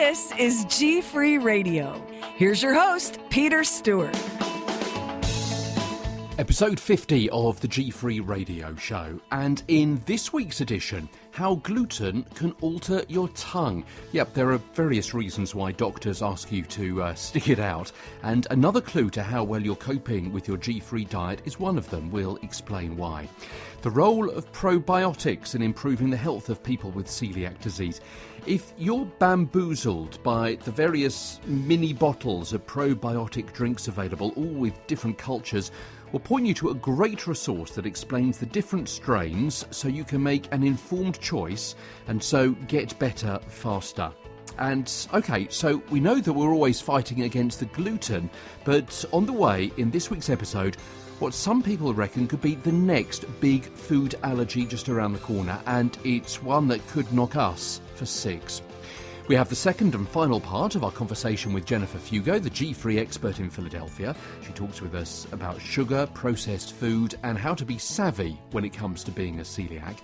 This is GFree Radio. Here's your host, Peter Stewart. Episode 50 of the GFree Radio Show, and in this week's edition, how gluten can alter your tongue. Yep, there are various reasons why doctors ask you to stick it out, and another clue to how well you're coping with your GFree diet is one of them. We'll explain why. The role of probiotics in improving the health of people with coeliac disease. If you're bamboozled by the various mini bottles of probiotic drinks available, all with different cultures, we'll point you to a great resource that explains the different strains so you can make an informed choice and so get better faster. And okay, so we know that we're always fighting against the gluten, but on the way in this week's episode, what some people reckon could be the next big food allergy just around the corner, and it's one that could knock us for six. We have the second and final part of our conversation with Jennifer Fugo, the GFree expert in Philadelphia. She talks with us about sugar, processed food, and how to be savvy when it comes to being a coeliac.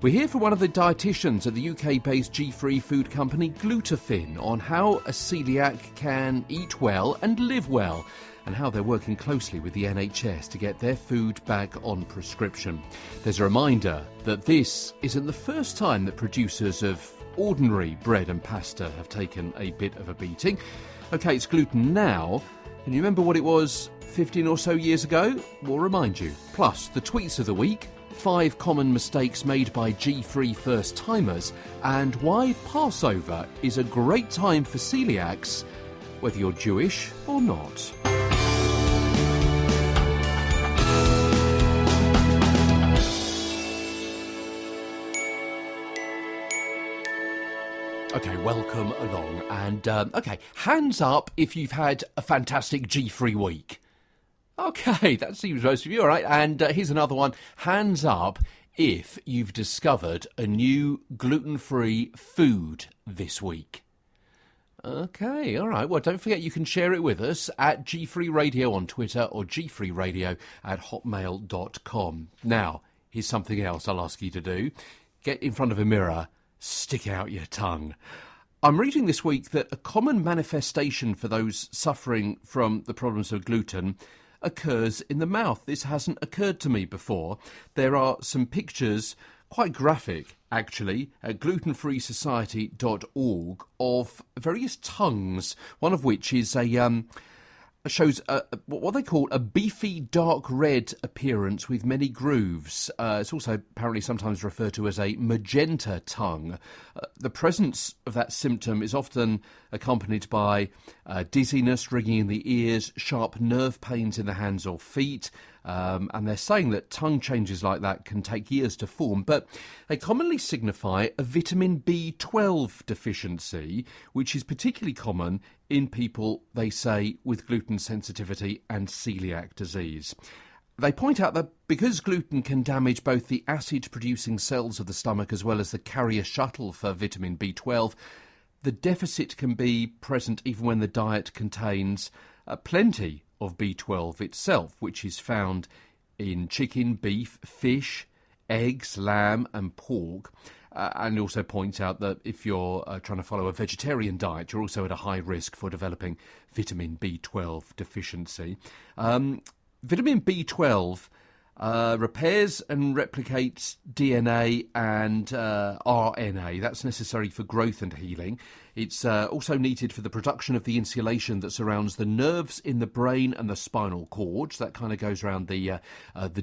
We're here for one of the dieticians at the UK-based GFree food company Glutafin on how a coeliac can eat well and live well, and how they're working closely with the NHS to get their food back on prescription. There's a reminder that this isn't the first time that producers of ordinary bread and pasta have taken a bit of a beating. OK, it's gluten now. Can you remember what it was 15 or so years ago? We'll remind you. Plus, the tweets of the week, 5 common mistakes made by GFree first-timers, and why Passover is a great time for coeliacs, whether you're Jewish or not. OK, welcome along. And, OK, hands up if you've had a fantastic GFree week. OK, that seems most of you, all right. And here's another one. Hands up if you've discovered a new gluten-free food this week. OK, all right. Well, don't forget you can share it with us at GFree Radio on Twitter or gfreeradio@hotmail.com. Now, here's something else I'll ask you to do. Get in front of a mirror. Stick out your tongue. I'm reading this week that a common manifestation for those suffering from the problems of gluten occurs in the mouth. This hasn't occurred to me before. There are some pictures, quite graphic actually, at glutenfreesociety.org of various tongues, one of which is shows what they call a beefy dark red appearance with many grooves. It's also apparently sometimes referred to as a magenta tongue. The presence of that symptom is often accompanied by dizziness, ringing in the ears, sharp nerve pains in the hands or feet, and they're saying that tongue changes like that can take years to form, but they commonly signify a vitamin B12 deficiency, which is particularly common in people, they say, with gluten sensitivity and coeliac disease. They point out that because gluten can damage both the acid-producing cells of the stomach as well as the carrier shuttle for vitamin B12, the deficit can be present even when the diet contains plenty of B12 itself, which is found in chicken, beef, fish, eggs, lamb and pork. And also points out that if you're trying to follow a vegetarian diet, you're also at a high risk for developing vitamin B12 deficiency. Vitamin B12 repairs and replicates DNA and RNA. That's necessary for growth and healing. It's also needed for the production of the insulation that surrounds the nerves in the brain and the spinal cord. So that kind of goes around the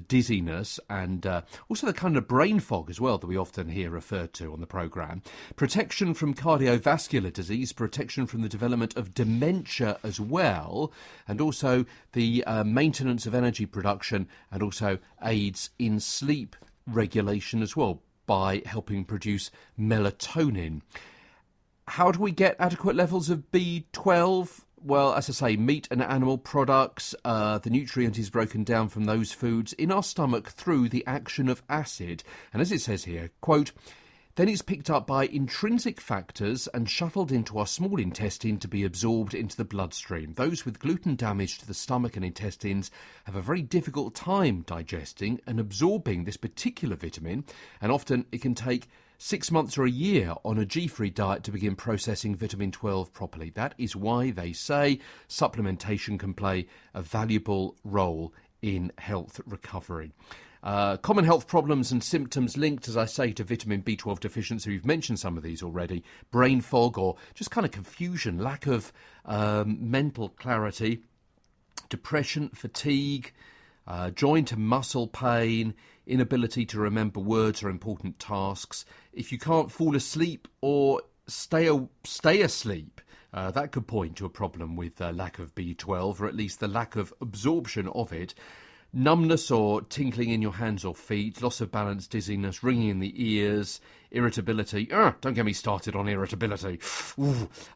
dizziness and also the kind of brain fog as well that we often hear referred to on the programme. Protection from cardiovascular disease, protection from the development of dementia as well, and also the maintenance of energy production, and also aids in sleep regulation as well by helping produce melatonin. How do we get adequate levels of B12? Well, as I say, meat and animal products, the nutrient is broken down from those foods in our stomach through the action of acid. And as it says here, quote, then it's picked up by intrinsic factors and shuttled into our small intestine to be absorbed into the bloodstream. Those with gluten damage to the stomach and intestines have a very difficult time digesting and absorbing this particular vitamin, and often it can take 6 months or a year on a GFree diet to begin processing vitamin 12 properly. That is why they say supplementation can play a valuable role in health recovery. Common health problems and symptoms linked, as I say, to vitamin B12 deficiency. We've mentioned some of these already. Brain fog or just kind of confusion, lack of mental clarity, depression, fatigue, joint and muscle pain, inability to remember words or important tasks. If you can't fall asleep or stay asleep, that could point to a problem with lack of B12, or at least the lack of absorption of it. Numbness or tingling in your hands or feet, loss of balance, dizziness, ringing in the ears, irritability. Don't get me started on irritability.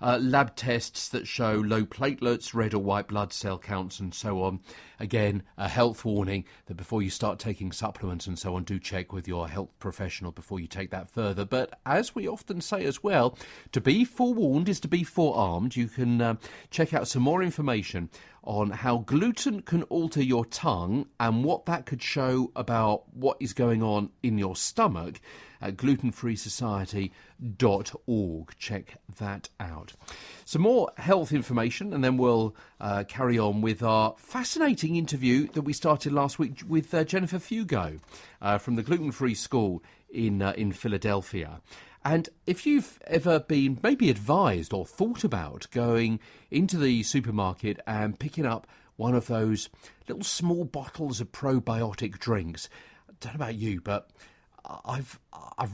Lab tests that show low platelets, red or white blood cell counts and so on. Again, a health warning that before you start taking supplements and so on, do check with your health professional before you take that further. But as we often say as well, to be forewarned is to be forearmed. You can check out some more information on how gluten can alter your tongue and what that could show about what is going on in your stomach at glutenfreesociety.org. Check that out. Some more health information, and then we'll carry on with our fascinating interview that we started last week with Jennifer Fugo from the Gluten Free School in Philadelphia. And if you've ever been maybe advised or thought about going into the supermarket and picking up one of those little small bottles of probiotic drinks, I don't know about you, but I've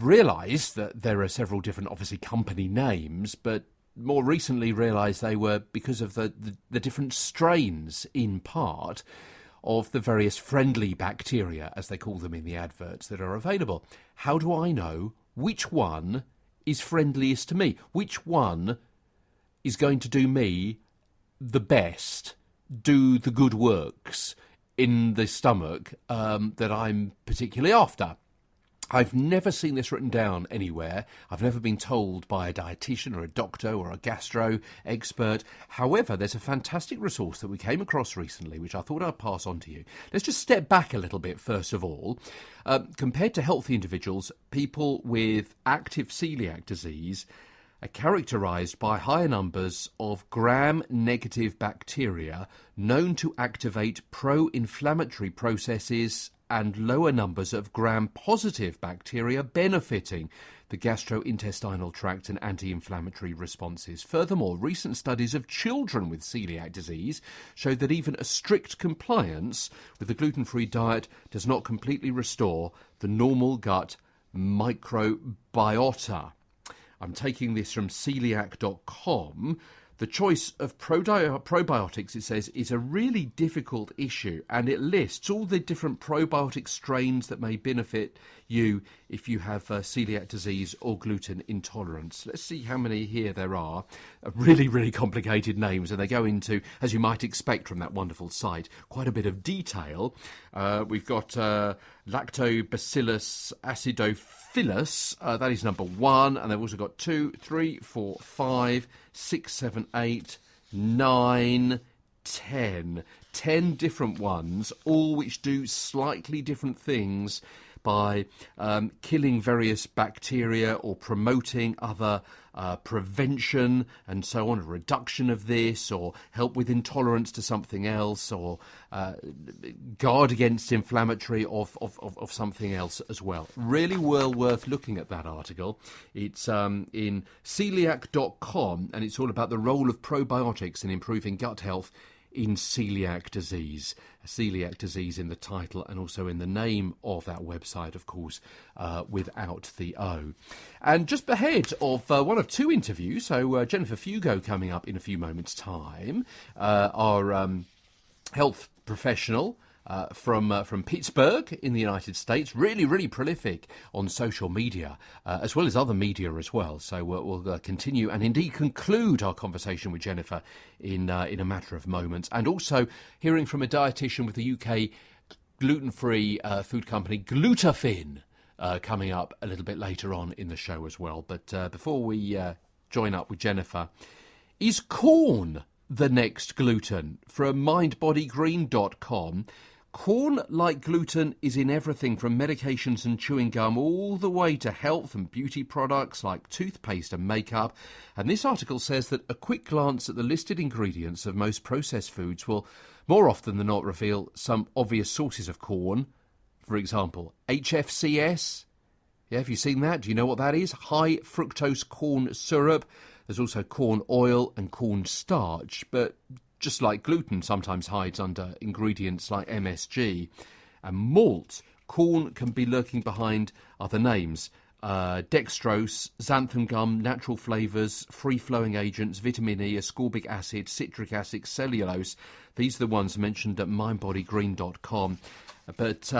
realised that there are several different, obviously, company names, but more recently realised they were because of the different strains, in part, of the various friendly bacteria, as they call them in the adverts, that are available. How do I know which one is friendliest to me? Which one is going to do me the best, do the good works in the stomach that I'm particularly after? I've never seen this written down anywhere. I've never been told by a dietitian or a doctor or a gastro expert. However, there's a fantastic resource that we came across recently, which I thought I'd pass on to you. Let's just step back a little bit, first of all. Compared to healthy individuals, people with active celiac disease are characterised by higher numbers of gram-negative bacteria known to activate pro-inflammatory processes and lower numbers of gram-positive bacteria benefiting the gastrointestinal tract and anti-inflammatory responses. Furthermore, recent studies of children with celiac disease show that even a strict compliance with the gluten-free diet does not completely restore the normal gut microbiota. I'm taking this from coeliac.com. The choice of probiotics, it says, is a really difficult issue, and it lists all the different probiotic strains that may benefit you if you have celiac disease or gluten intolerance. Let's see how many here there are. Really, really complicated names, and they go into, as you might expect from that wonderful site, quite a bit of detail. We've got Lactobacillus acidophilus, that is number 1, and they've also got 2, 3, 4, 5, 6, 7, 8, 9, 10. 10 different ones, all which do slightly different things by killing various bacteria or promoting other prevention and so on, a reduction of this, or help with intolerance to something else, or guard against inflammatory of something else as well. Really well worth looking at that article. It's in coeliac.com, and it's all about the role of probiotics in improving gut health in celiac disease. Celiac disease in the title and also in the name of that website, of course, without the O. And just ahead of one of 2 interviews, so Jennifer Fugo coming up in a few moments' time, our health professional from Pittsburgh in the United States, really, really prolific on social media, as well as other media as well. So we'll continue and indeed conclude our conversation with Jennifer in a matter of moments. And also hearing from a dietitian with the UK gluten-free food company Glutafin coming up a little bit later on in the show as well. But before we join up with Jennifer, is corn the next gluten? From mindbodygreen.com, Corn, like gluten, is in everything from medications and chewing gum all the way to health and beauty products like toothpaste and makeup. And this article says that a quick glance at the listed ingredients of most processed foods will more often than not reveal some obvious sources of corn. For example, HFCS. Yeah, have you seen that? Do you know what that is? High fructose corn syrup. There's also corn oil and corn starch, but just like gluten sometimes hides under ingredients like MSG and malt, corn can be lurking behind other names. Dextrose, xanthan gum, natural flavours, free-flowing agents, vitamin E, ascorbic acid, citric acid, cellulose. These are the ones mentioned at mindbodygreen.com. But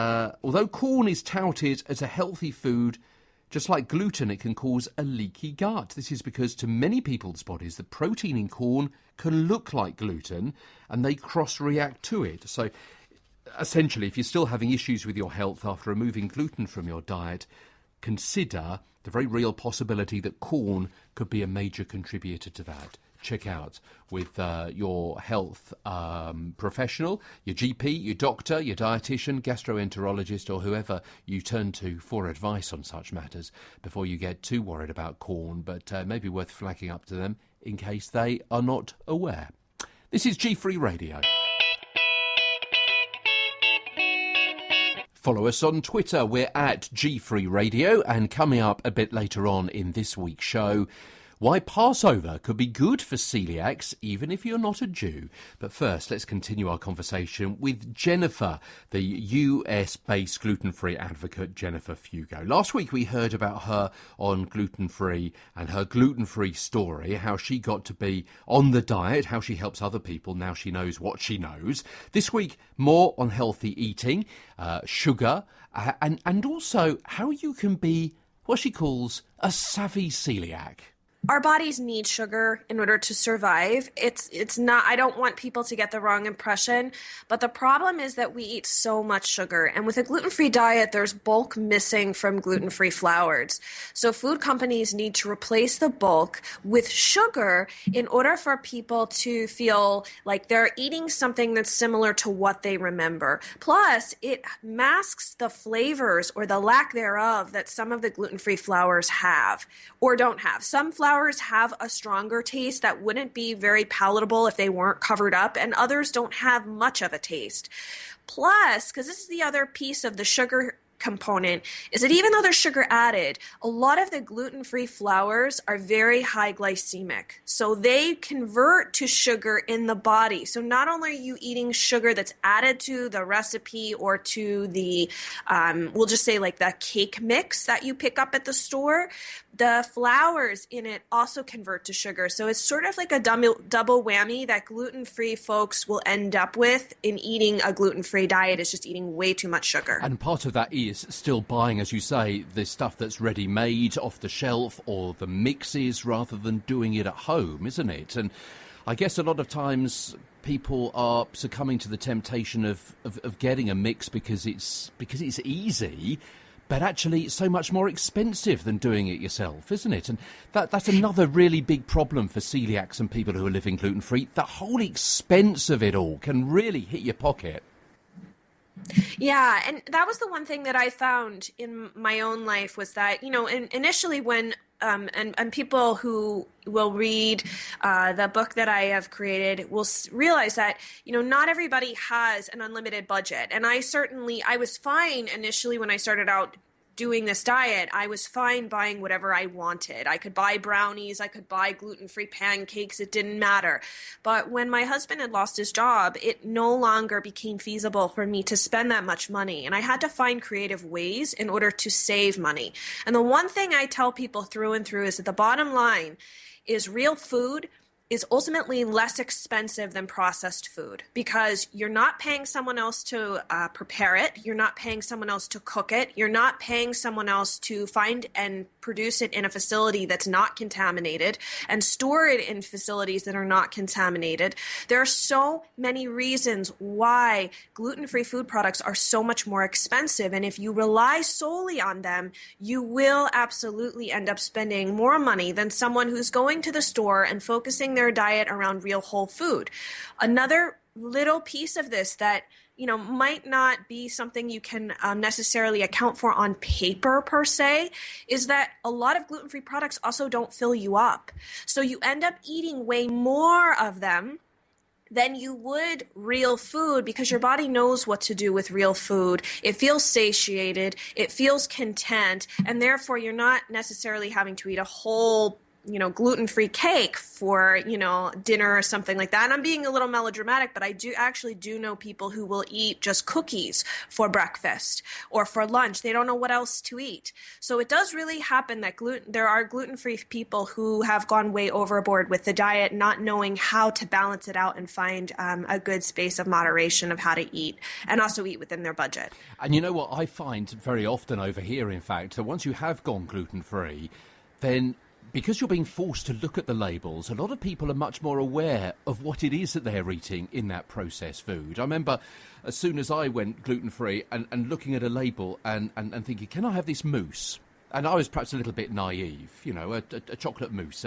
although corn is touted as a healthy food, just like gluten, it can cause a leaky gut. This is because to many people's bodies, the protein in corn can look like gluten and they cross-react to it. So essentially, if you're still having issues with your health after removing gluten from your diet, consider the very real possibility that corn could be a major contributor to that. Check out with your health professional, your GP, your doctor, your dietitian, gastroenterologist, or whoever you turn to for advice on such matters before you get too worried about corn, but maybe worth flagging up to them in case they are not aware. This is GFree Radio. Follow us on Twitter. We're at GFree Radio, and coming up a bit later on in this week's show, why Passover could be good for coeliacs, even if you're not a Jew. But first, let's continue our conversation with Jennifer, the US-based gluten-free advocate, Jennifer Fugo. Last week, we heard about her on gluten-free and her gluten-free story, how she got to be on the diet, how she helps other people. Now she knows what she knows. This week, more on healthy eating, sugar, and also how you can be what she calls a savvy coeliac. Our bodies need sugar in order to survive. It's not, I don't want people to get the wrong impression, but the problem is that we eat so much sugar. And with a gluten-free diet, there's bulk missing from gluten-free flours. So food companies need to replace the bulk with sugar in order for people to feel like they're eating something that's similar to what they remember. Plus, it masks the flavors or the lack thereof that some of the gluten-free flours have or don't have. Some flours have a stronger taste that wouldn't be very palatable if they weren't covered up, and others don't have much of a taste. Plus, because this is the other piece of the sugar component, is that even though there's sugar added, a lot of the gluten-free flours are very high glycemic. So they convert to sugar in the body. So not only are you eating sugar that's added to the recipe or to the, we'll just say like the cake mix that you pick up at the store, the flours in it also convert to sugar. So it's sort of like a double whammy that gluten-free folks will end up with in eating a gluten-free diet, is just eating way too much sugar. And part of that is still buying, as you say, the stuff that's ready-made off the shelf or the mixes rather than doing it at home, isn't it? And I guess a lot of times people are succumbing to the temptation of getting a mix because it's easy, but actually it's so much more expensive than doing it yourself, isn't it? And that's another really big problem for coeliacs and people who are living gluten-free. The whole expense of it all can really hit your pocket. Yeah, and that was the one thing that I found in my own life was that, you know, initially when and people who will read the book that I have created will realize that, you know, not everybody has an unlimited budget. And I was fine initially when I started out doing this diet. I was fine buying whatever I wanted. I could buy brownies, I could buy gluten-free pancakes, it didn't matter. But when my husband had lost his job, it no longer became feasible for me to spend that much money. And I had to find creative ways in order to save money. And the one thing I tell people through and through is that the bottom line is real food is ultimately less expensive than processed food because you're not paying someone else to prepare it. You're not paying someone else to cook it. You're not paying someone else to find and produce it in a facility that's not contaminated and store it in facilities that are not contaminated. There are so many reasons why gluten-free food products are so much more expensive. And if you rely solely on them, you will absolutely end up spending more money than someone who's going to the store and focusing their diet around real whole food. Another little piece of this that might not be something you can necessarily account for on paper per se, is that a lot of gluten-free products also don't fill you up. So you end up eating way more of them than you would real food, because your body knows what to do with real food. It feels satiated, it feels content, and therefore you're not necessarily having to eat a whole gluten-free cake for, dinner or something like that. And I'm being a little melodramatic, but I do know people who will eat just cookies for breakfast or for lunch. They don't know what else to eat. So it does really happen that there are gluten-free people who have gone way overboard with the diet, not knowing how to balance it out and find a good space of moderation of how to eat, and also eat within their budget. And you know what I find very often over here, in fact, that once you have gone gluten-free, then because you're being forced to look at the labels, a lot of people are much more aware of what it is that they're eating in that processed food. I remember as soon as I went gluten-free and looking at a label and thinking, can I have this mousse? And I was perhaps a little bit naive, a chocolate mousse,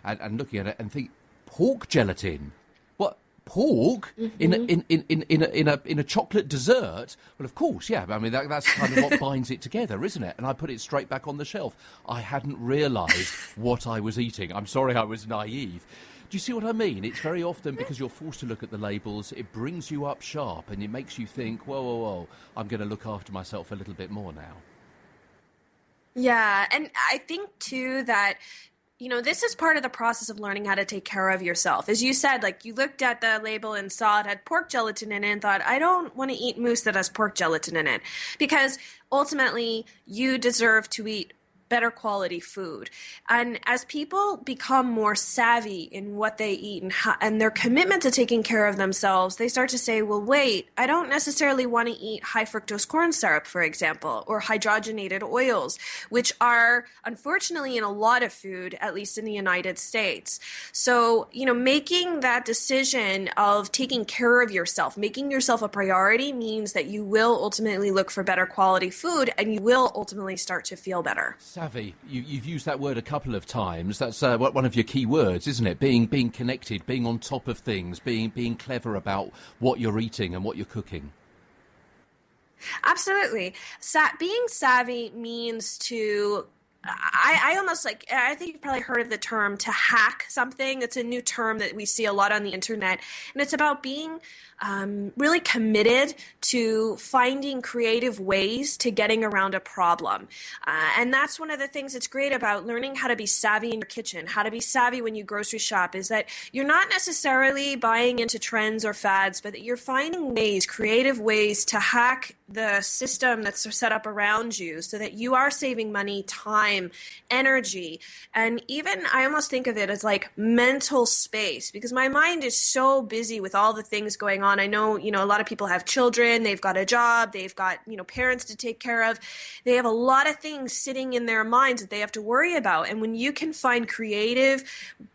and looking at it and think, pork gelatin? What? Pork in a chocolate dessert? Well, of course, yeah. I mean, that's kind of what binds it together, isn't it? And I put it straight back on the shelf. I hadn't realised what I was eating. I'm sorry, I was naive. Do you see what I mean? It's very often because you're forced to look at the labels, it brings you up sharp and it makes you think, whoa, I'm going to look after myself a little bit more now. Yeah, and I think too that this is part of the process of learning how to take care of yourself. As you said, like, you looked at the label and saw it had pork gelatin in it and thought, I don't want to eat mousse that has pork gelatin in it, because ultimately you deserve to eat better quality food. And as people become more savvy in what they eat and their commitment to taking care of themselves, they start to say, well, wait, I don't necessarily want to eat high fructose corn syrup, for example, or hydrogenated oils, which are unfortunately in a lot of food, at least in the United States. So, making that decision of taking care of yourself, making yourself a priority, means that you will ultimately look for better quality food and you will ultimately start to feel better. Savvy. You've used that word a couple of times. That's one of your key words, isn't it? Being connected, being on top of things, being clever about what you're eating and what you're cooking. Absolutely. Being savvy means to... I think you've probably heard of the term to hack something. It's a new term that we see a lot on the internet. And it's about being really committed to finding creative ways to getting around a problem. And that's one of the things that's great about learning how to be savvy in your kitchen, how to be savvy when you grocery shop, is that you're not necessarily buying into trends or fads, but that you're finding creative ways to hack the system that's set up around you so that you are saving money, time, energy, and even I almost think of it as like mental space, because my mind is so busy with all the things going on. I know, a lot of people have children, they've got a job, they've got, parents to take care of. They have a lot of things sitting in their minds that they have to worry about. And when you can find creative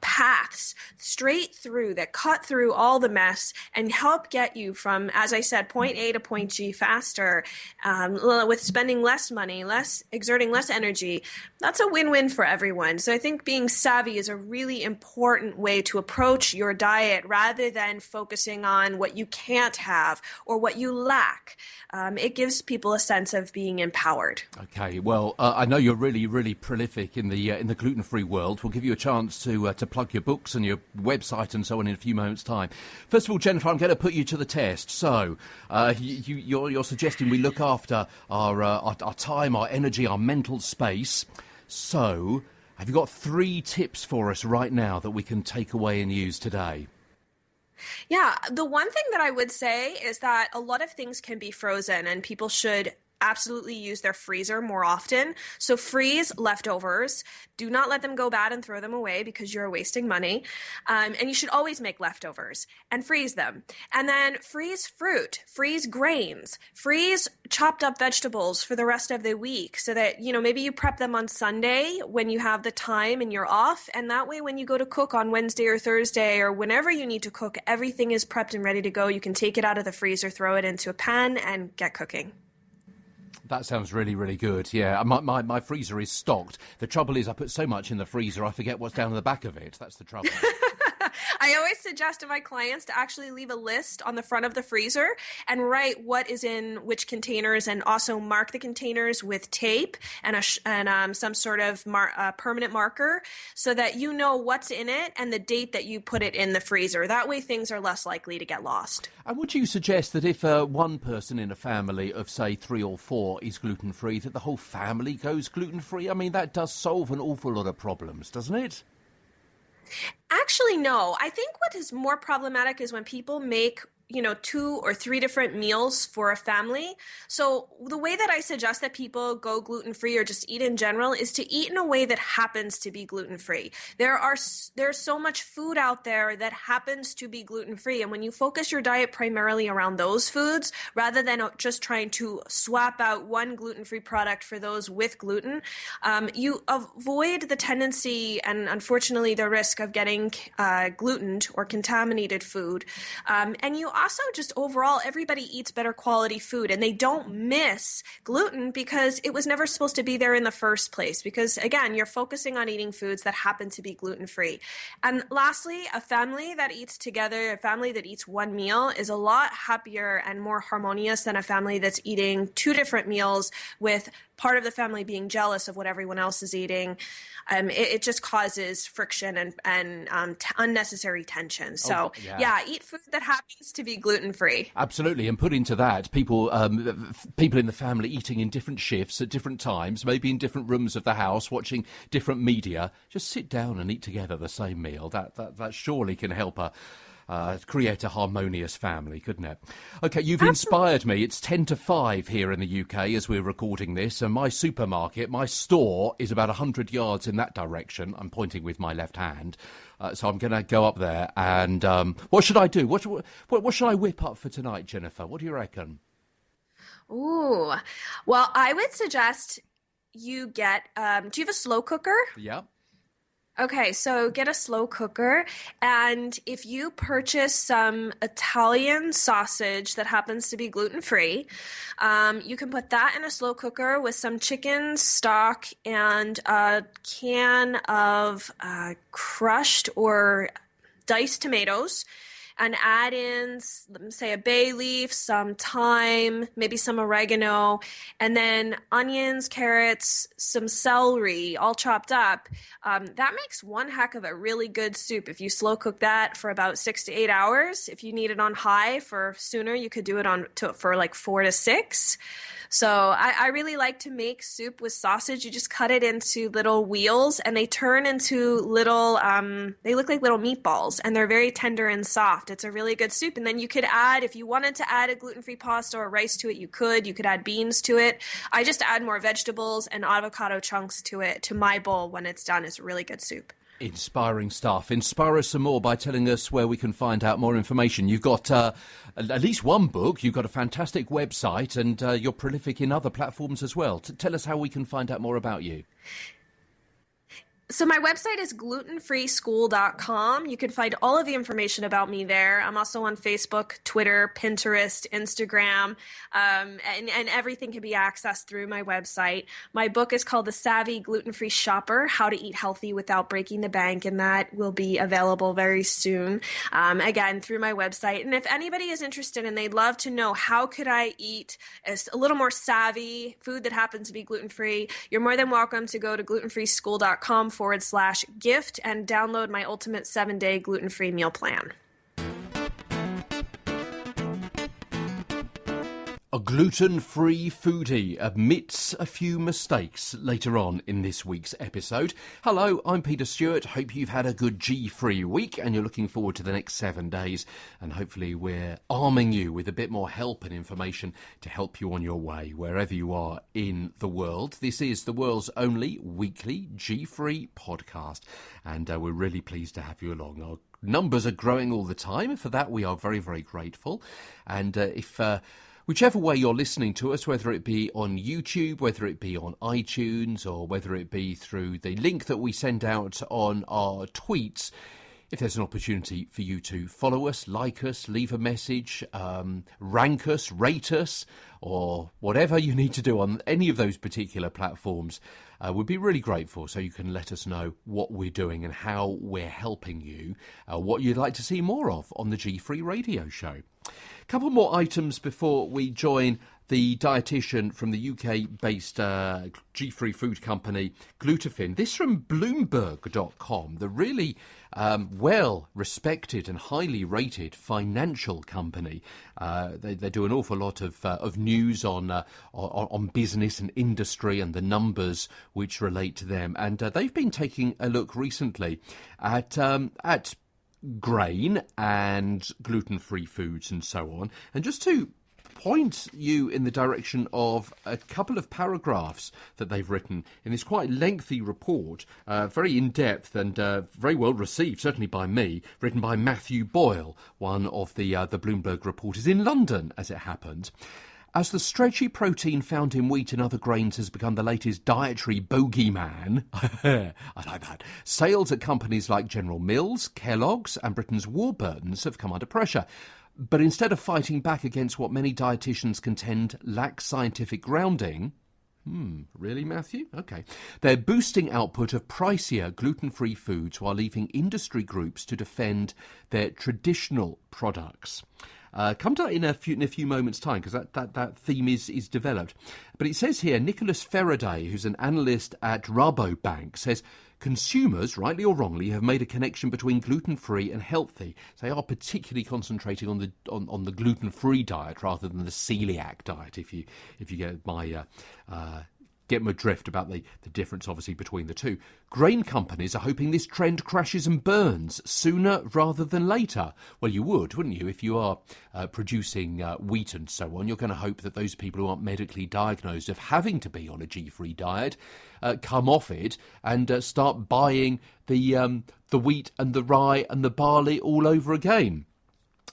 paths straight through that cut through all the mess and help get you from, as I said, point A to point G faster, with spending less money, exerting less energy, that's a win-win for everyone. So I think being savvy is a really important way to approach your diet rather than focusing on what you can't have or what you lack. It gives people a sense of being empowered. Okay, well, I know you're really, really prolific in the gluten-free world. We'll give you a chance to plug your books and your website and so on in a few moments' time. First of all, Jennifer, I'm going to put you to the test. So you're suggesting we look after our time, our energy, our mental space. So, have you got 3 tips for us right now that we can take away and use today? Yeah, the one thing that I would say is that a lot of things can be frozen, and people should absolutely use their freezer more often. So freeze leftovers. Do not let them go bad and throw them away because you're wasting money. And you should always make leftovers and freeze them. And then freeze fruit, freeze grains, freeze chopped up vegetables for the rest of the week so that, maybe you prep them on Sunday when you have the time and you're off. And that way, when you go to cook on Wednesday or Thursday or whenever you need to cook, everything is prepped and ready to go. You can take it out of the freezer, throw it into a pan and get cooking. That sounds really, really good. Yeah, my freezer is stocked. The trouble is I put so much in the freezer I forget what's down the back of it. That's the trouble. I always suggest to my clients to actually leave a list on the front of the freezer and write what is in which containers, and also mark the containers with tape and some sort of permanent marker, so that you know what's in it and the date that you put it in the freezer. That way things are less likely to get lost. And would you suggest that if one person in a family of, say, 3 or 4 is gluten-free, that the whole family goes gluten-free? I mean, that does solve an awful lot of problems, doesn't it? Actually, no. I think what is more problematic is when people make 2 or 3 different meals for a family. So the way that I suggest that people go gluten-free or just eat in general is to eat in a way that happens to be gluten-free. There's so much food out there that happens to be gluten-free. And when you focus your diet primarily around those foods, rather than just trying to swap out one gluten-free product for those with gluten, you avoid the tendency and unfortunately the risk of getting glutened or contaminated food. And you also just overall, everybody eats better quality food, and they don't miss gluten because it was never supposed to be there in the first place. Because again, you're focusing on eating foods that happen to be gluten-free. And lastly, a family that eats together, a family that eats one meal is a lot happier and more harmonious than a family that's eating 2 different meals with part of the family being jealous of what everyone else is eating. It just causes friction and unnecessary tension. So, eat food that happens to be gluten-free. Absolutely. And put into that, people in the family eating in different shifts at different times, maybe in different rooms of the house, watching different media. Just sit down and eat together the same meal. That surely can help create a harmonious family, couldn't it? Okay, you've inspired me. It's 10 to 5 here in the UK as we're recording this, and my supermarket, my store, is about 100 yards in that direction. I'm pointing with my left hand. So I'm going to go up there and what should I do? What should I whip up for tonight, Jennifer? What do you reckon? Ooh, well, I would suggest you get, do you have a slow cooker? Yeah. Okay, so get a slow cooker, and if you purchase some Italian sausage that happens to be gluten-free, you can put that in a slow cooker with some chicken stock and a can of crushed or diced tomatoes, and add in, say, a bay leaf, some thyme, maybe some oregano, and then onions, carrots, some celery, all chopped up. That makes one heck of a really good soup. If you slow cook that for about 6 to 8 hours, if you need it on high for sooner, you could do it for like 4 to 6. So I really like to make soup with sausage. You just cut it into little wheels, and they turn into little, they look like little meatballs, and they're very tender and soft. It's a really good soup. And then you could add, if you wanted to add a gluten-free pasta or rice to it, you could. You could add beans to it. I just add more vegetables and avocado chunks to it, to my bowl when it's done. It's a really good soup. Inspiring stuff. Inspire us some more by telling us where we can find out more information. You've got at least one book, you've got a fantastic website, and you're prolific in other platforms as well. Tell us how we can find out more about you. So my website is glutenfreeschool.com. You can find all of the information about me there. I'm also on Facebook, Twitter, Pinterest, Instagram, and everything can be accessed through my website. My book is called The Savvy Gluten-Free Shopper, How to Eat Healthy Without Breaking the Bank, and that will be available very soon, again, through my website. And if anybody is interested and they'd love to know how could I eat a little more savvy food that happens to be gluten-free, you're more than welcome to go to glutenfreeschool.com/gift and download my ultimate 7-day gluten-free meal plan. A gluten-free foodie admits a few mistakes later on in this week's episode. Hello, I'm Peter Stewart. Hope you've had a good G-free week and you're looking forward to the next 7 days. And hopefully we're arming you with a bit more help and information to help you on your way, wherever you are in the world. This is the world's only weekly G-free podcast. And we're really pleased to have you along. Our numbers are growing all the time. For that, we are very, very grateful. And whichever way you're listening to us, whether it be on YouTube, whether it be on iTunes, or whether it be through the link that we send out on our tweets, if there's an opportunity for you to follow us, like us, leave a message, rank us, rate us, or whatever you need to do on any of those particular platforms, we'd be really grateful. So you can let us know what we're doing and how we're helping you, what you'd like to see more of on the GFree radio show. A couple more items before we join the dietitian from the UK-based GFree food company, Glutafin. This from Bloomberg.com, the really well-respected and highly rated financial company. They do an awful lot of news on business and industry and the numbers which relate to them. And they've been taking a look recently at grain and gluten-free foods and so on. And just to point you in the direction of a couple of paragraphs that they've written in this quite lengthy report, very in-depth and very well received, certainly by me, written by Matthew Boyle, one of the Bloomberg reporters in London, as it happened. As the stretchy protein found in wheat and other grains has become the latest dietary bogeyman, I like that, sales at companies like General Mills, Kellogg's and Britain's Warburton's have come under pressure. But instead of fighting back against what many dietitians contend lacks scientific grounding, really, Matthew? Okay. They're boosting output of pricier gluten-free foods while leaving industry groups to defend their traditional products. Come to that in a few moments' time, because that theme is developed. But it says here, Nicholas Faraday, who's an analyst at Rabobank, says consumers, rightly or wrongly, have made a connection between gluten-free and healthy. So they are particularly concentrating on the gluten-free diet rather than the coeliac diet. If you get my drift about the difference, obviously, between the two. Grain companies are hoping this trend crashes and burns sooner rather than later. Well, you would, wouldn't you? If you are producing wheat and so on, you're going to hope that those people who aren't medically diagnosed of having to be on a GFree diet come off it and start buying the wheat and the rye and the barley all over again.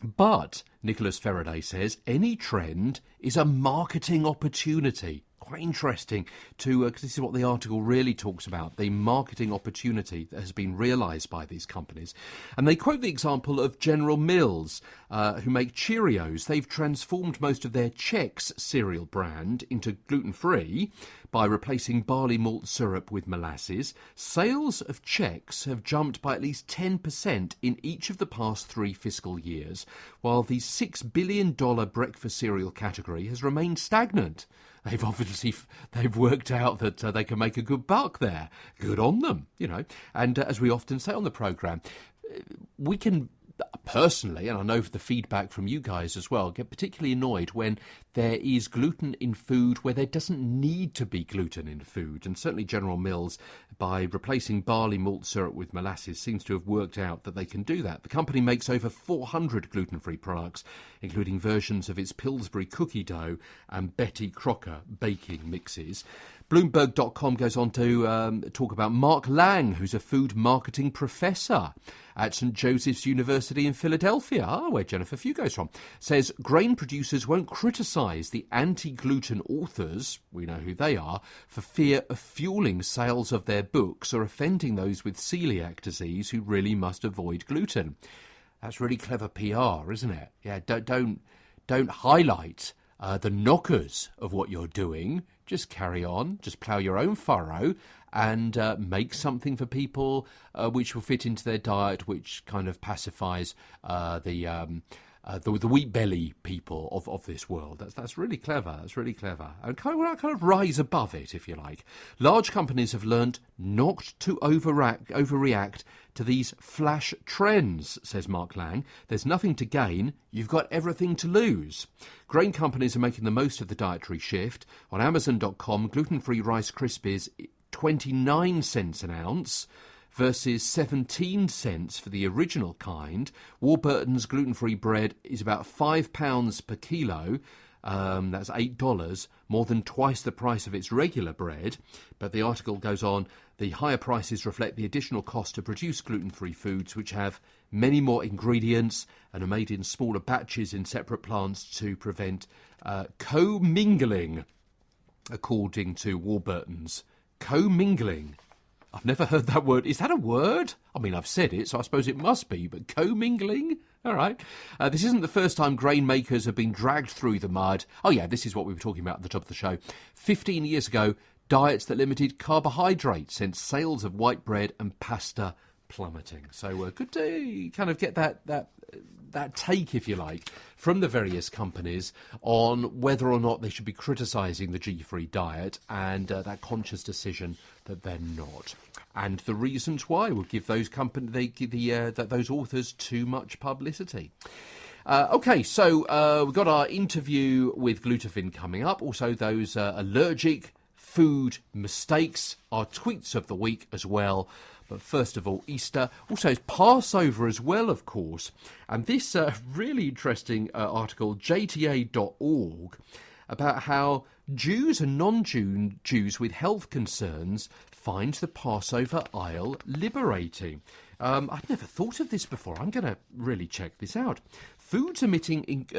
But, Nicholas Faraday says, any trend is a marketing opportunity. Quite interesting because this is what the article really talks about, the marketing opportunity that has been realised by these companies. And they quote the example of General Mills, who make Cheerios. They've transformed most of their Chex cereal brand into gluten-free by replacing barley malt syrup with molasses. Sales of Chex have jumped by at least 10% in each of the past 3 fiscal years, while the $6 billion breakfast cereal category has remained stagnant. They've worked out that they can make a good buck there. Good on them, you know. And as we often say on the programme, we can personally, and I know the feedback from you guys as well, get particularly annoyed when there is gluten in food where there doesn't need to be gluten in food. And certainly General Mills, by replacing barley malt syrup with molasses, seems to have worked out that they can do that. The company makes over 400 gluten-free products, including versions of its Pillsbury cookie dough and Betty Crocker baking mixes. Bloomberg.com goes on to talk about Mark Lang, who's a food marketing professor at St. Joseph's University in Philadelphia, where Jennifer Fugo is from, says grain producers won't criticise the anti-gluten authors, we know who they are, for fear of fueling sales of their books or offending those with celiac disease who really must avoid gluten. That's really clever PR, isn't it? Yeah, don't highlight the knockers of what you're doing. Just carry on, just plough your own furrow and make something for people which will fit into their diet, which kind of pacifies the wheat belly people of this world. That's really clever. That's really clever. And kind of rise above it, if you like. Large companies have learnt not to overreact to these flash trends, says Mark Lang. There's nothing to gain. You've got everything to lose. Grain companies are making the most of the dietary shift. On Amazon.com, gluten-free Rice Krispies, 29 cents an ounce, versus 17 cents for the original kind. Warburton's gluten-free bread is about £5 per kilo. That's $8, more than twice the price of its regular bread. But the article goes on, the higher prices reflect the additional cost to produce gluten-free foods, which have many more ingredients and are made in smaller batches in separate plants to prevent co-mingling, according to Warburton's. Co-mingling. I've never heard that word. Is that a word? I mean, I've said it, so I suppose it must be, but commingling? All right. This isn't the first time grain makers have been dragged through the mud. Oh, yeah, this is what we were talking about at the top of the show. 15 years ago, diets that limited carbohydrates sent sales of white bread and pasta plummeting. So good to kind of get that take, if you like, from the various companies on whether or not they should be criticising the GFree diet and that conscious decision that they're not. And the reasons why will give those those authors too much publicity. Okay, so we've got our interview with Glutafin coming up. Also, those allergic food mistakes, our tweets of the week as well. But first of all, Easter. Also, it's Passover as well, of course. And this really interesting article, jta.org, about how Jews and non-Jews with health concerns find the Passover aisle liberating. I'd never thought of this before. I'm going to really check this out. Foods omitting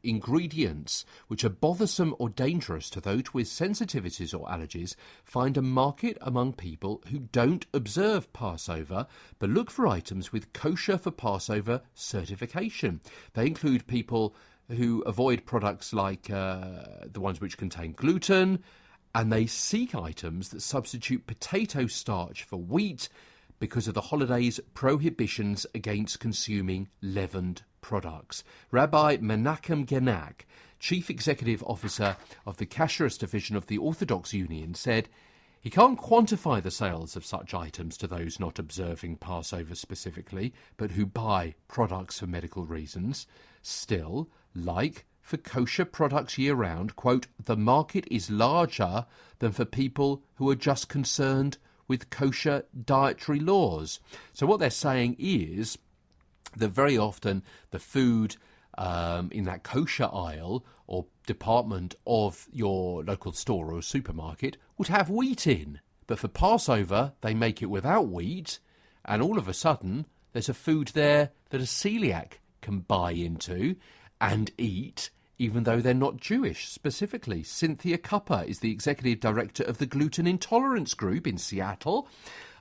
ingredients which are bothersome or dangerous to those with sensitivities or allergies find a market among people who don't observe Passover but look for items with kosher for Passover certification. They include people who avoid products like the ones which contain gluten, and they seek items that substitute potato starch for wheat because of the holiday's prohibitions against consuming leavened products. Rabbi Menachem Genak, Chief Executive Officer of the Kashrus Division of the Orthodox Union, said he can't quantify the sales of such items to those not observing Passover specifically, but who buy products for medical reasons. Still, like for kosher products year-round, quote, the market is larger than for people who are just concerned with kosher dietary laws. So what they're saying is that very often the food in that kosher aisle or department of your local store or supermarket would have wheat in. But for Passover, they make it without wheat, and all of a sudden there's a food there that a coeliac can buy into and eat, even though they're not Jewish. Specifically, Cynthia Cupper is the executive director of the Gluten Intolerance Group in Seattle,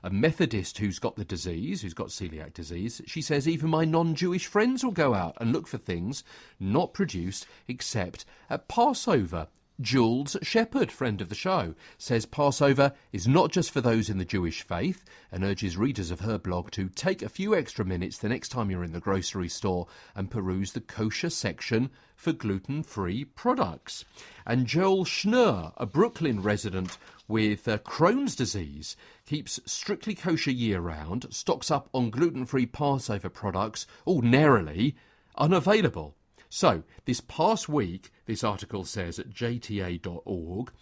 a Methodist who's got the disease, who's got celiac disease. She says even my non-Jewish friends will go out and look for things not produced except at Passover. Jules Shepherd, friend of the show, says Passover is not just for those in the Jewish faith and urges readers of her blog to take a few extra minutes the next time you're in the grocery store and peruse the kosher section for gluten-free products. And Joel Schnur, a Brooklyn resident with Crohn's disease, keeps strictly kosher year-round, stocks up on gluten-free Passover products, ordinarily unavailable. So, this past week, this article says at jta.org,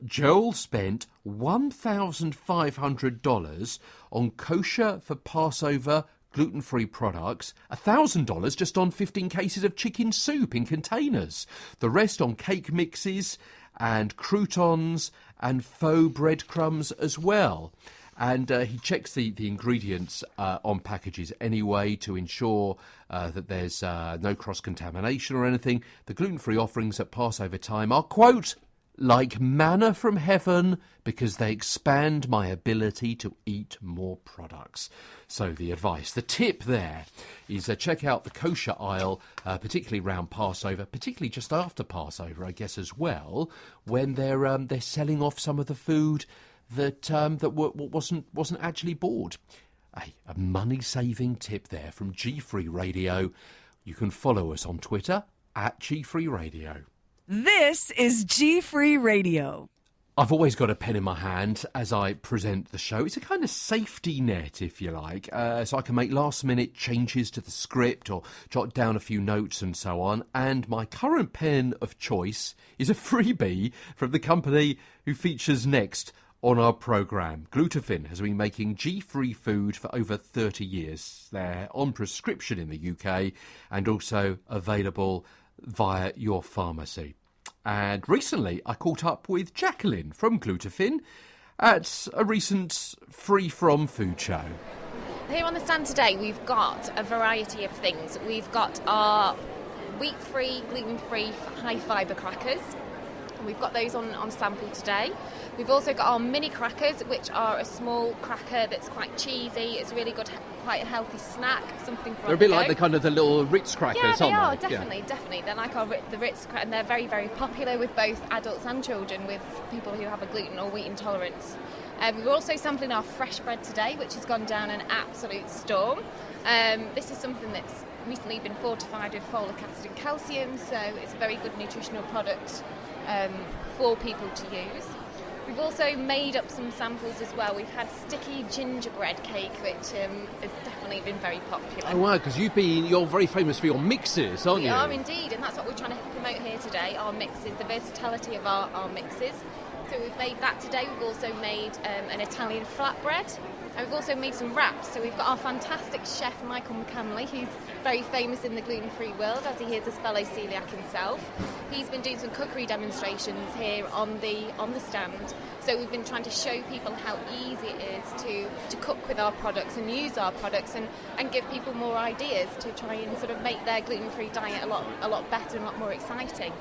Joel spent $1,500 on kosher for Passover gluten-free products, $1,000 just on 15 cases of chicken soup in containers, the rest on cake mixes and croutons and faux breadcrumbs as well. And he checks the ingredients on packages anyway to ensure that there's no cross-contamination or anything. The gluten-free offerings at Passover time are, quote, like manna from heaven because they expand my ability to eat more products. So the advice, the tip there is check out the kosher aisle, particularly around Passover, particularly just after Passover, I guess, as well, when they're selling off some of the food that wasn't actually bought. A money-saving tip there from GFree Radio. You can follow us on Twitter at GFree Radio. This is GFree Radio. I've always got a pen in my hand as I present the show. It's a kind of safety net, if you like, so I can make last-minute changes to the script or jot down a few notes and so on. And my current pen of choice is a freebie from the company who features next on our programme. Glutafin has been making GFree food for over 30 years. They're on prescription in the UK and also available via your pharmacy. And recently I caught up with Jacqueline from Glutafin at a recent Free From food show. Here on the stand today we've got a variety of things. We've got our wheat-free, gluten-free, high-fibre crackers. And we've got those on sample today. We've also got our mini crackers, which are a small cracker that's quite cheesy. It's really good, quite a healthy snack, something for They're a bit like the little Ritz crackers, yeah, they aren't are, they? definitely. They're like the Ritz crackers, and they're very, very popular with both adults and children, with people who have a gluten or wheat intolerance. We're also sampling our fresh bread today, which has gone down an absolute storm. This is something that's recently been fortified with folic acid and calcium, so it's a very good nutritional product for people to use. We've also made up some samples as well. We've had sticky gingerbread cake, which has definitely been very popular. Oh wow, because you're very famous for your mixes, aren't you? We are indeed, and that's what we're trying to promote here today, our mixes, the versatility of our mixes. So we've made that today. We've also made an Italian flatbread. And we've also made some wraps. So we've got our fantastic chef, Michael McCamley, who's very famous in the gluten-free world, as he is his fellow coeliac himself. He's been doing some cookery demonstrations here on the stand. So we've been trying to show people how easy it is to cook with our products and use our products and give people more ideas to try and sort of make their gluten-free diet a lot better and a lot more exciting.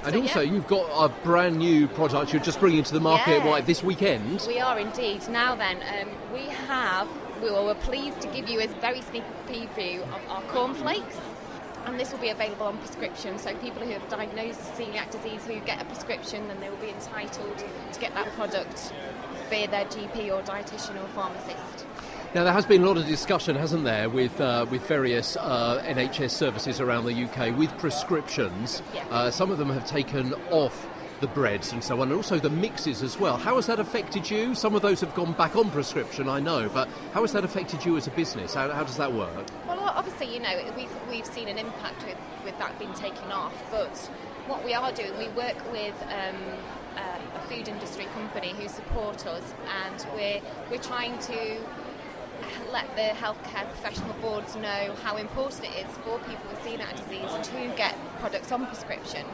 You've got a brand new product you're just bringing to the market this weekend. We are indeed. Now then, we're pleased to give you a very sneak preview of our cornflakes, and this will be available on prescription. So people who have diagnosed celiac disease who get a prescription, then they will be entitled to get that product via their GP or dietitian or pharmacist. Now, there has been a lot of discussion, hasn't there, with various NHS services around the UK with prescriptions. Yeah. Some of them have taken off the breads and so on, and also the mixes as well. How has that affected you? Some of those have gone back on prescription, I know, but how has that affected you as a business? How does that work? Well, obviously, we've seen an impact with that being taken off, but what we are doing, we work with a food industry company who support us, and we're trying to let the healthcare professional boards know how important it is for people with celiac disease to get products on prescription.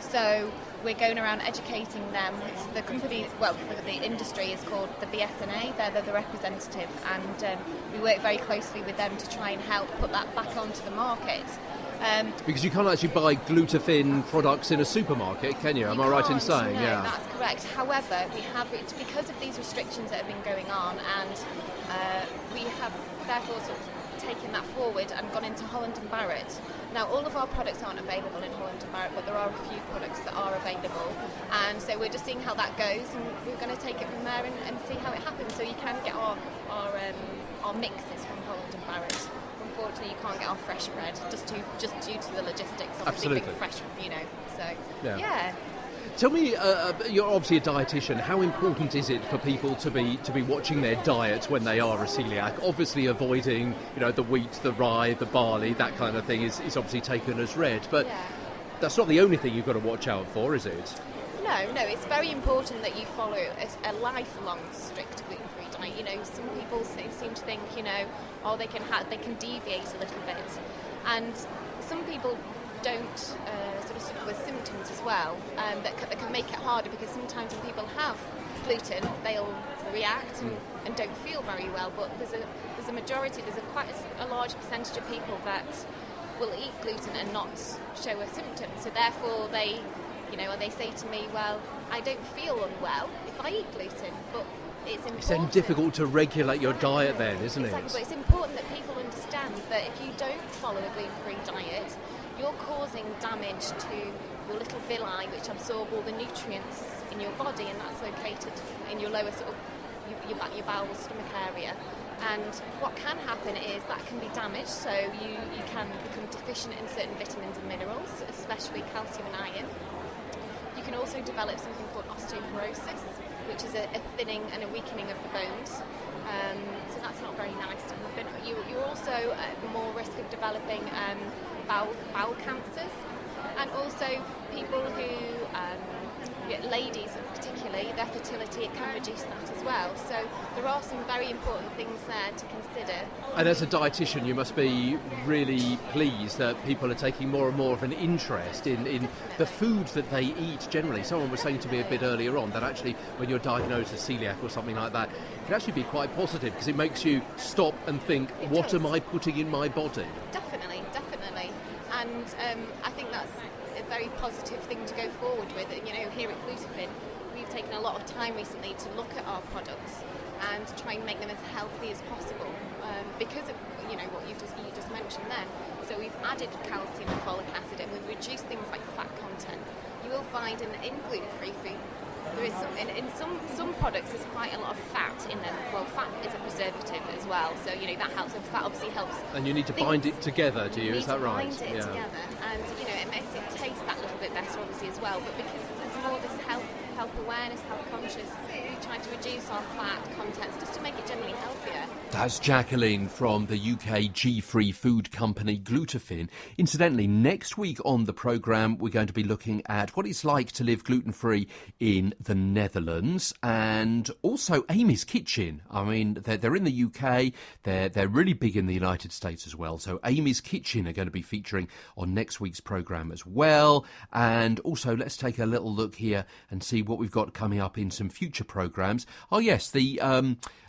So we're going around educating them. The company, the industry is called the BSNA. They're the representative, and we work very closely with them to try and help put that back onto the market. Because you can't actually buy Glutafin products in a supermarket, can you? Am I right in saying? No, yeah, that's correct. However, we have it because of these restrictions that have been going on, and we have therefore sort of taken that forward and gone into Holland and Barrett. Now, all of our products aren't available in Holland and Barrett, but there are a few products that are available, and so we're just seeing how that goes, and we're going to take it from there and see how it happens. So you can get our mixes from Holland and Barrett. Unfortunately, you can't get our fresh bread just due to the logistics. Obviously, Absolutely. being fresh, So yeah. Tell me, you're obviously a dietitian. How important is it for people to be watching their diet when they are a celiac? Obviously, avoiding the wheat, the rye, the barley, that kind of thing is obviously taken as read. But that's not the only thing you've got to watch out for, is it? No, it's very important that you follow a lifelong strict gluten-free diet. Some people seem to think, they can deviate a little bit, and some people don't sort of suffer with symptoms as well, that can make it harder, because sometimes when people have gluten, they'll react and don't feel very well. But there's a majority, quite a large percentage of people that will eat gluten and not show a symptom. So therefore they say to me, well, I don't feel unwell if I eat gluten, but it's important. It's then difficult to regulate your diet then, isn't it? Exactly, but it's important that people understand that if you don't follow a gluten-free diet, you're causing damage to your little villi, which absorb all the nutrients in your body, and that's located in your lower sort of your bowel, stomach area. And what can happen is that can be damaged, so you can become deficient in certain vitamins and minerals, especially calcium and iron. You can also develop something called osteoporosis, which is a thinning and a weakening of the bones. So that's not very nice to happen. You're also at more risk of developing bowel cancers, and also people who, ladies particularly, their fertility, it can reduce that as well. So there are some very important things there to consider. And as a dietitian, you must be really pleased that people are taking more and more of an interest in the food that they eat generally. Someone was saying to me a bit earlier on that actually when you're diagnosed as celiac or something like that, it can actually be quite positive, because it makes you stop and think, what am I putting in my body? Definitely. And I think that's a very positive thing to go forward with. And, here at Glutafin, we've taken a lot of time recently to look at our products and try and make them as healthy as possible because of what you just mentioned then. So we've added calcium and folic acid, and we've reduced things like fat content. You will find in gluten-free food there is some products there's quite a lot of fat in them. Well, fat is a preservative as well, so that helps. And fat obviously helps. And you need to bind it together, do you? Is that right? Bind it together, and it makes it taste that little bit better, obviously as well. But because there's more this health awareness, health conscious, we try to reduce our fat contents just to make it generally healthier. That's Jacqueline from the UK GFree food company Glutafin. Incidentally, next week on the programme, we're going to be looking at what it's like to live gluten-free in the Netherlands, and also Amy's Kitchen. I mean, they're in the UK, they're really big in the United States as well. So Amy's Kitchen are going to be featuring on next week's programme as well. And also, let's take a little look here and see what we've got coming up in some future programmes. Oh yes, the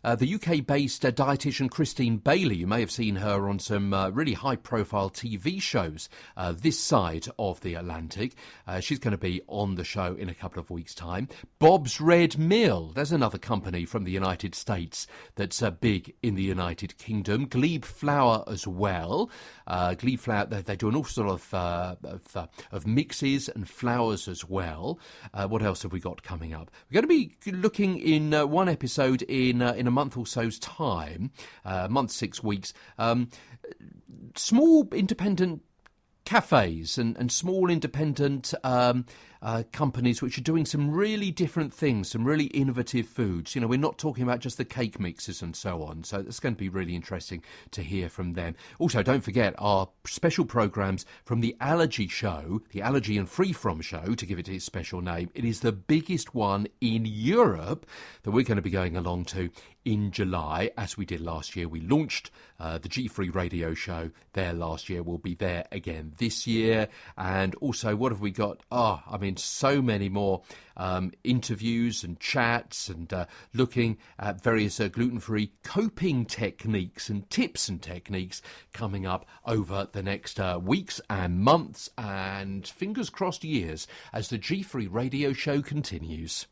UK-based dietitian Christine Bailey, you may have seen her on some really high-profile TV shows this side of the Atlantic. She's going to be on the show in a couple of weeks' time. Bob's Red Mill, there's another company from the United States that's big in the United Kingdom. Glebe Flour as well. Glebe Flour, they do an awful lot of mixes and flours as well. What else have we got coming up? We're going to be looking in one episode in a month or so's time, month, 6 weeks, small independent cafes and small independent companies which are doing some really different things, some really innovative foods. We're not talking about just the cake mixes and so on. So it's going to be really interesting to hear from them. Also, don't forget our special programmes from the Allergy Show, the Allergy and Free From Show, to give it its special name. It is the biggest one in Europe that we're going to be going along to in July, as we did last year. We launched the GFree radio show there last year. We'll be there again this year. And also, what have we got? So many more interviews and chats and looking at various gluten-free coping techniques and tips and techniques coming up over the next weeks and months and fingers crossed years as the GFree radio show continues.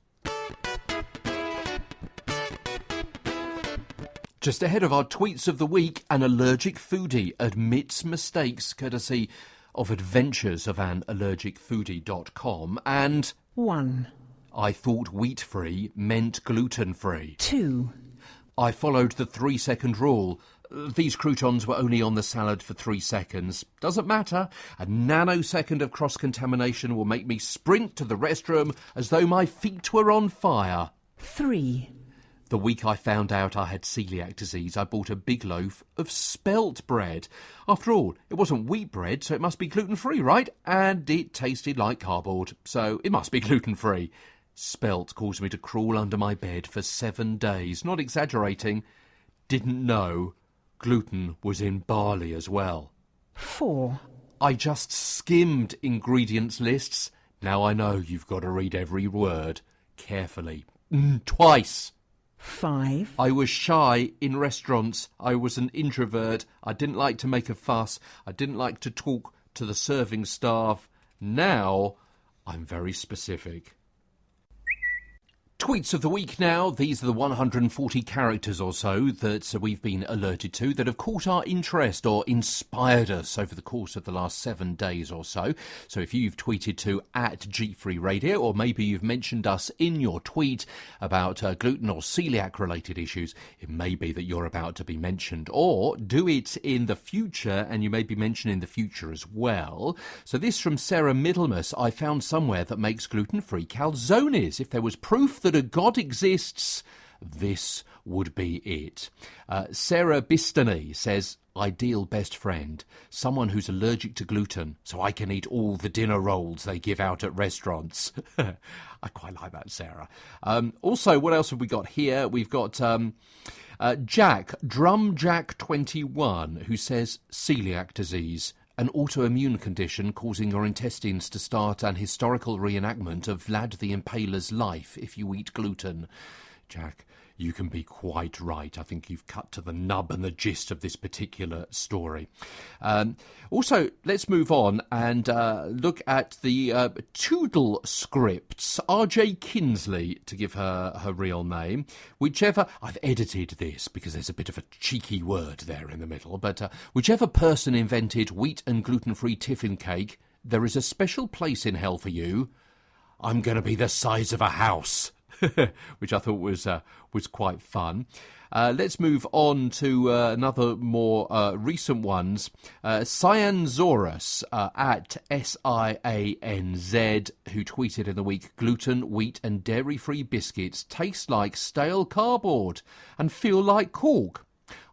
Just ahead of our tweets of the week, an allergic foodie admits mistakes courtesy of adventuresofanallergicfoodie.com, and 1. I thought wheat-free meant gluten-free. 2. I followed the 3-second rule. These croutons were only on the salad for 3 seconds. Doesn't matter. A nanosecond of cross-contamination will make me sprint to the restroom as though my feet were on fire. 3. The week I found out I had coeliac disease, I bought a big loaf of spelt bread. After all, it wasn't wheat bread, so it must be gluten-free, right? And it tasted like cardboard, so it must be gluten-free. Spelt caused me to crawl under my bed for 7 days. Not exaggerating. Didn't know gluten was in barley as well. 4. I just skimmed ingredients lists. Now I know you've got to read every word carefully. Twice. 5. I was shy in restaurants. I was an introvert. I didn't like to make a fuss. I didn't like to talk to the serving staff. Now I'm very specific. Tweets of the week now. These are the 140 characters or so that we've been alerted to that have caught our interest or inspired us over the course of the last 7 days or so. So if you've tweeted to @GFreeRadio, or maybe you've mentioned us in your tweet about gluten or celiac related issues, it may be that you're about to be mentioned, or do it in the future and you may be mentioned in the future as well. So this from Sarah Middlemas. I found somewhere that makes gluten-free calzones. If there was proof that a God exists, this would be it. Sarah Bistany says, ideal best friend, someone who's allergic to gluten, so I can eat all the dinner rolls they give out at restaurants. I quite like that, Sarah. Also, what else have we got here? We've got Jack, Drumjack21, who says celiac disease, an autoimmune condition causing your intestines to start an historical reenactment of Vlad the Impaler's life if you eat gluten. Jack, you can be quite right. I think you've cut to the nub and the gist of this particular story. Also, let's move on and look at the Toodle scripts. R.J. Kinsley, to give her real name. Whichever... I've edited this because there's a bit of a cheeky word there in the middle, but whichever person invented wheat and gluten-free tiffin cake, there is a special place in hell for you. I'm going to be the size of a house. Which I thought was quite fun. Let's move on to another more recent ones. Cyanzorus at SIANZ, who tweeted in the week, gluten, wheat and dairy-free biscuits taste like stale cardboard and feel like cork.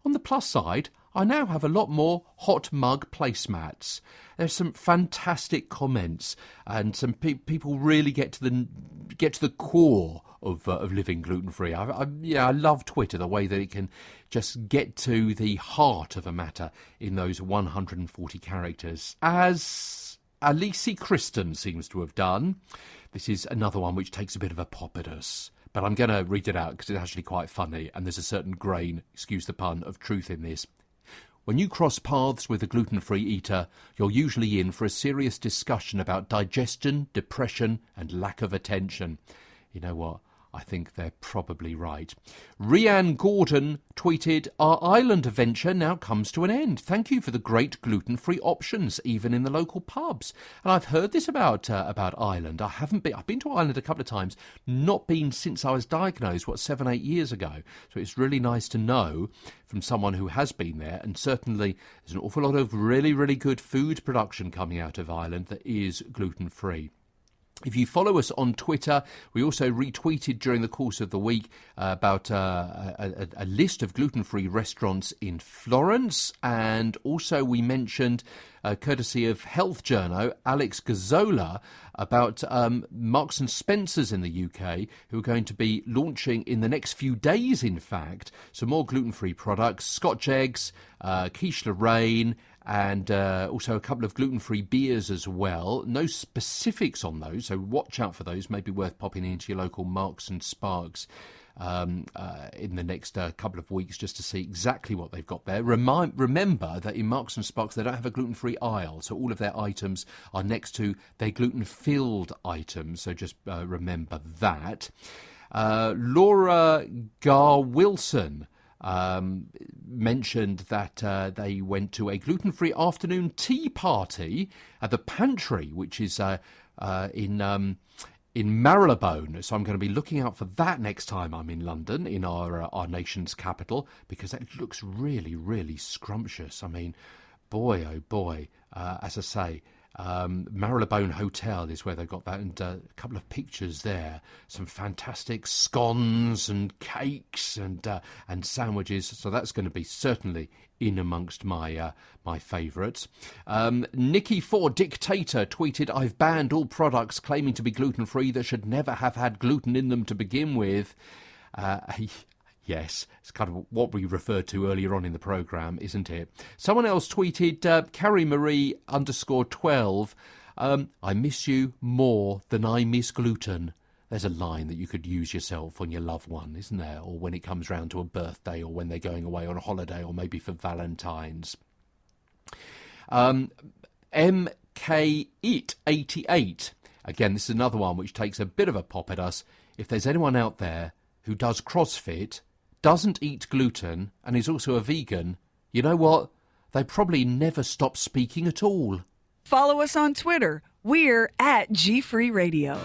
On the plus side, I now have a lot more hot mug placemats. There's some fantastic comments, and some people really get to the core of living gluten free. I love Twitter, the way that it can just get to the heart of a matter in those 140 characters, as Alice Kristen seems to have done. This is another one which takes a bit of a pop at us, but I'm going to read it out because it's actually quite funny, and there's a certain grain, excuse the pun, of truth in this. When you cross paths with a gluten-free eater, you're usually in for a serious discussion about digestion, depression, and lack of attention. You know what? I think they're probably right. Rianne Gordon tweeted, our Ireland adventure now comes to an end. Thank you for the great gluten-free options, even in the local pubs. And I've heard this about Ireland. I've been to Ireland a couple of times, not been since I was diagnosed, 7-8 years ago. So it's really nice to know from someone who has been there, and certainly there's an awful lot of really, really good food production coming out of Ireland that is gluten-free. If you follow us on Twitter, we also retweeted during the course of the week about a list of gluten-free restaurants in Florence, and also we mentioned, courtesy of Health Journo, Alex Gazzola, about Marks and Spencer's in the UK, who are going to be launching in the next few days, in fact, some more gluten-free products, Scotch eggs, quiche Lorraine, and also a couple of gluten-free beers as well. No specifics on those, so watch out for those. Maybe worth popping into your local Marks and Sparks in the next couple of weeks just to see exactly what they've got there. Remember that in Marks and Sparks they don't have a gluten-free aisle, so all of their items are next to their gluten-filled items, so just remember that. Laura Gar-Wilson mentioned that they went to a gluten-free afternoon tea party at the Pantry, which is in Marylebone. So I'm going to be looking out for that next time I'm in London, in our nation's capital, because that looks really, really scrumptious. I mean, boy, oh boy, as I say, Marylebone Hotel is where they got that, and a couple of pictures there, some fantastic scones and cakes and sandwiches, so that's going to be certainly in amongst my favourites. Nikki for Dictator tweeted, I've banned all products claiming to be gluten-free that should never have had gluten in them to begin with. Yes, it's kind of what we referred to earlier on in the programme, isn't it? Someone else tweeted, Carrie Marie _12, I miss you more than I miss gluten. There's a line that you could use yourself on your loved one, isn't there? Or when it comes round to a birthday, or when they're going away on a holiday, or maybe for Valentine's. MK88, again, this is another one which takes a bit of a pop at us. If there's anyone out there who does CrossFit, doesn't eat gluten, and is also a vegan, you know what? They probably never stop speaking at all. Follow us on Twitter. We're at GFree Radio.